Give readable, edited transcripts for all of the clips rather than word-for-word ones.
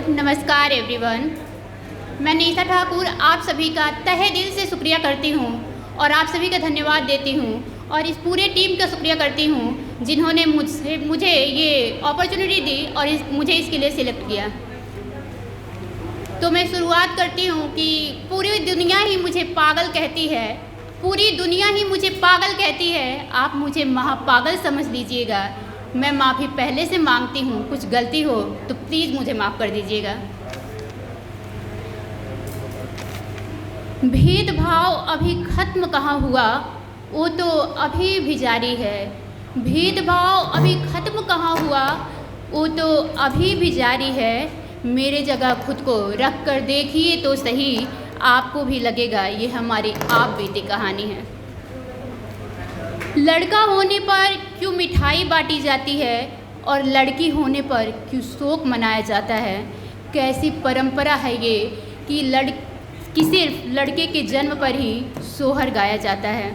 नमस्कार एवरीवन। मैं नीता ठाकुर आप सभी का तहे दिल से शुक्रिया करती हूँ और आप सभी का धन्यवाद देती हूँ और इस पूरे टीम का शुक्रिया करती हूँ जिन्होंने मुझे ये अपॉर्चुनिटी दी और मुझे इसके लिए सिलेक्ट किया। तो मैं शुरुआत करती हूँ कि पूरी दुनिया ही मुझे पागल कहती है, पूरी दुनिया ही मुझे पागल कहती है, आप मुझे महापागल समझ लीजिएगा। मैं माफ़ी पहले से मांगती हूँ, कुछ गलती हो तो प्लीज़ मुझे माफ़ कर दीजिएगा। भेदभाव अभी ख़त्म कहाँ हुआ, वो तो अभी भी जारी है। भेदभाव अभी ख़त्म कहाँ हुआ, वो तो अभी भी जारी है। मेरे जगह खुद को रख कर देखिए तो सही, आपको भी लगेगा ये हमारी आप बीती कहानी है। लड़का होने पर क्यों मिठाई बांटी जाती है और लड़की होने पर क्यों शोक मनाया जाता है। कैसी परंपरा है ये कि सिर्फ लड़के के जन्म पर ही सोहर गाया जाता है।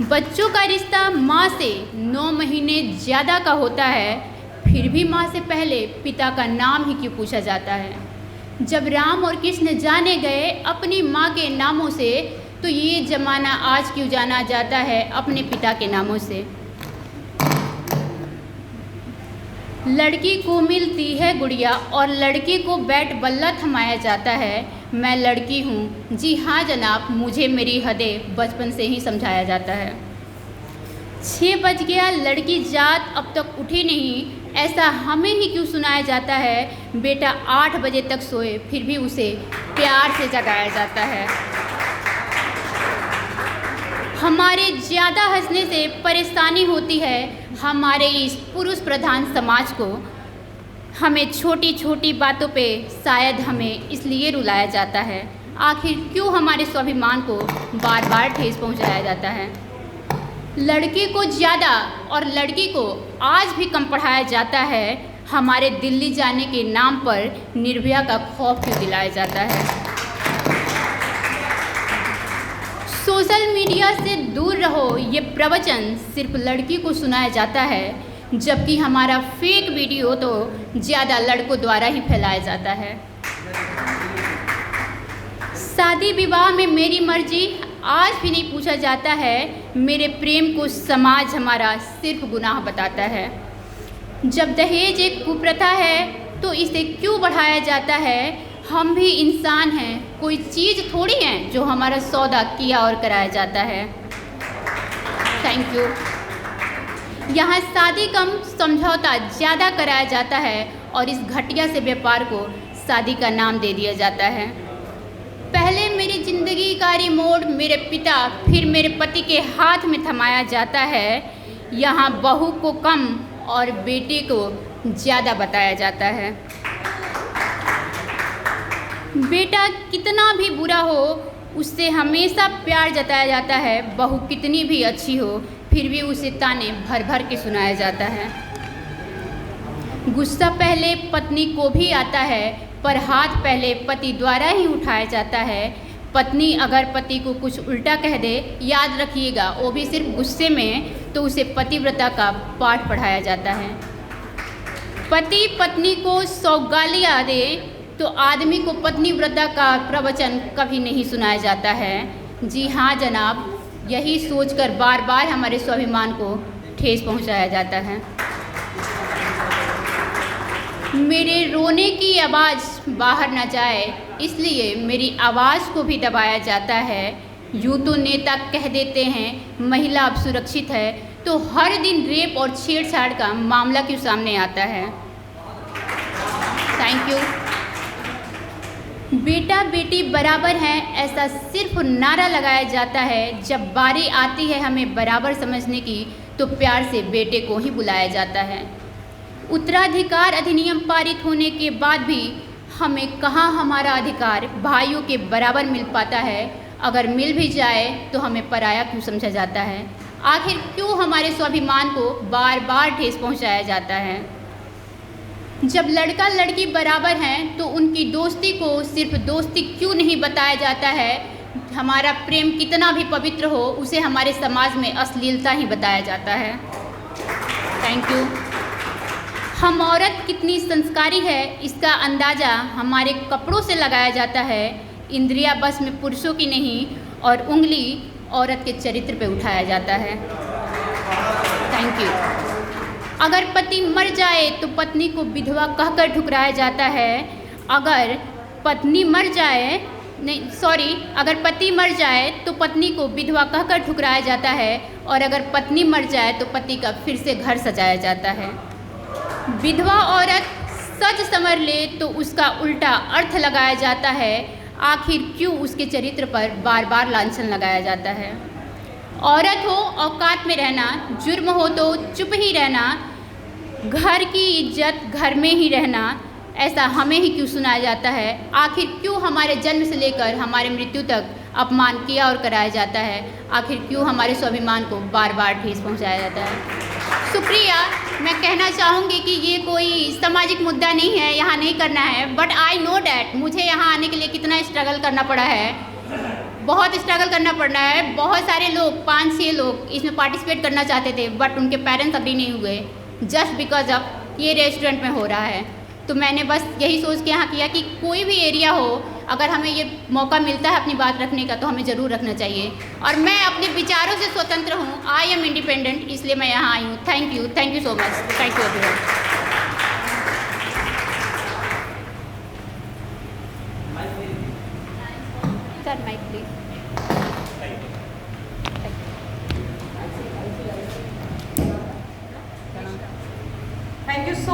बच्चों का रिश्ता माँ से 9 महीने ज़्यादा का होता है, फिर भी माँ से पहले पिता का नाम ही क्यों पूछा जाता है। जब राम और कृष्ण जाने गए अपनी माँ के नामों से, तो ये ज़माना आज क्यों जाना जाता है अपने पिता के नामों से। लड़की को मिलती है गुड़िया और लड़के को बैट बल्ला थमाया जाता है। मैं लड़की हूँ, जी हाँ जनाब, मुझे मेरी हदें बचपन से ही समझाया जाता है। 6 बज गया, लड़की जात अब तक उठी नहीं, ऐसा हमें ही क्यों सुनाया जाता है। बेटा 8 बजे तक सोए, फिर भी उसे प्यार से जगाया जाता है। हमारे ज़्यादा हंसने से परेशानी होती है हमारे इस पुरुष प्रधान समाज को। हमें छोटी छोटी बातों पे शायद हमें इसलिए रुलाया जाता है। आखिर क्यों हमारे स्वाभिमान को बार बार ठेस पहुंचाया जाता है। लड़के को ज़्यादा और लड़की को आज भी कम पढ़ाया जाता है। हमारे दिल्ली जाने के नाम पर निर्भया का खौफ क्यों दिलाया जाता है। सोशल मीडिया से दूर रहो, ये प्रवचन सिर्फ लड़की को सुनाया जाता है, जबकि हमारा फेक वीडियो तो ज़्यादा लड़कों द्वारा ही फैलाया जाता है। शादी विवाह में मेरी मर्जी आज भी नहीं पूछा जाता है। मेरे प्रेम को समाज हमारा सिर्फ गुनाह बताता है। जब दहेज एक कुप्रथा है तो इसे क्यों बढ़ाया जाता है। हम भी इंसान हैं, कोई चीज़ थोड़ी है जो हमारा सौदा किया और कराया जाता है। Thank you. यहाँ शादी कम समझौता ज़्यादा कराया जाता है और इस घटिया से व्यापार को शादी का नाम दे दिया जाता है। पहले मेरी ज़िंदगी का रिमोट मेरे पिता फिर मेरे पति के हाथ में थमाया जाता है। यहाँ बहू को कम और बेटे को ज़्यादा बताया जाता है। बेटा कितना भी बुरा हो उससे हमेशा प्यार जताया जाता है। बहू कितनी भी अच्छी हो फिर भी उसे ताने भर भर के सुनाया जाता है। गुस्सा पहले पत्नी को भी आता है, पर हाथ पहले पति द्वारा ही उठाया जाता है। पत्नी अगर पति को कुछ उल्टा कह दे, याद रखिएगा वो भी सिर्फ गुस्से में, तो उसे पतिव्रता का पाठ पढ़ाया जाता है। पति पत्नी को 100 गालियाँ दे तो आदमी को पत्नीव्रता का प्रवचन कभी नहीं सुनाया जाता है। जी हाँ जनाब, यही सोचकर बार बार हमारे स्वाभिमान को ठेस पहुंचाया जाता है। मेरे रोने की आवाज़ बाहर न जाए, इसलिए मेरी आवाज़ को भी दबाया जाता है। यूँ तो नेता कह देते हैं महिला अब सुरक्षित है, तो हर दिन रेप और छेड़छाड़ का मामला क्यों सामने आता है। Thank you. बेटा बेटी बराबर हैं, ऐसा सिर्फ नारा लगाया जाता है। जब बारी आती है हमें बराबर समझने की, तो प्यार से बेटे को ही बुलाया जाता है। उत्तराधिकार अधिनियम पारित होने के बाद भी हमें कहाँ हमारा अधिकार भाइयों के बराबर मिल पाता है। अगर मिल भी जाए तो हमें पराया क्यों समझा जाता है। आखिर क्यों हमारे स्वाभिमान को बार बार ठेस पहुँचाया जाता है। जब लड़का लड़की बराबर हैं तो उनकी दोस्ती को सिर्फ दोस्ती क्यों नहीं बताया जाता है। हमारा प्रेम कितना भी पवित्र हो, उसे हमारे समाज में अश्लीलता ही बताया जाता है। Thank you. हम औरत कितनी संस्कारी है इसका अंदाज़ा हमारे कपड़ों से लगाया जाता है। इंद्रियां बस में पुरुषों की नहीं और उंगली औरत के चरित्र पे उठाया जाता है। Thank you. अगर पति मर जाए तो पत्नी को विधवा कहकर ठुकराया जाता है। अगर पत्नी मर जाए अगर पति मर जाए तो पत्नी को विधवा कहकर ठुकराया जाता है और अगर पत्नी मर जाए तो पति का फिर से घर सजाया जाता है। विधवा औरत सच समझ ले तो उसका उल्टा अर्थ लगाया जाता है। आखिर क्यों उसके चरित्र पर बार बार लांछन लगाया जाता है। औरत हो औकात में रहना, जुर्म हो तो चुप ही रहना, घर की इज्जत घर में ही रहना, ऐसा हमें ही क्यों सुनाया जाता है। आखिर क्यों हमारे जन्म से लेकर हमारे मृत्यु तक अपमान किया और कराया जाता है। आखिर क्यों हमारे स्वाभिमान को बार बार ठेस पहुंचाया जाता है। शुक्रिया। मैं कहना चाहूँगी कि ये कोई सामाजिक मुद्दा नहीं है, यहाँ नहीं करना है, बट आई नो डैट मुझे यहाँ आने के लिए कितना स्ट्रगल करना पड़ा है। बहुत स्ट्रगल करना पड़ रहा है। बहुत सारे लोग 5-6 लोग इसमें पार्टिसिपेट करना चाहते थे बट उनके पेरेंट्स अग्री नहीं हुए, जस्ट बिकॉज ऑफ ये रेस्टोरेंट में हो रहा है। तो मैंने बस यही सोच के यहाँ किया कि कोई भी एरिया हो, अगर हमें ये मौका मिलता है अपनी बात रखने का तो हमें ज़रूर रखना चाहिए। और मैं अपने विचारों से स्वतंत्र हूँ, आई एम इंडिपेंडेंट, इसलिए मैं यहाँ आई हूँ। Thank you so much. Thank you everyone. Sir mike please. Thank you so much.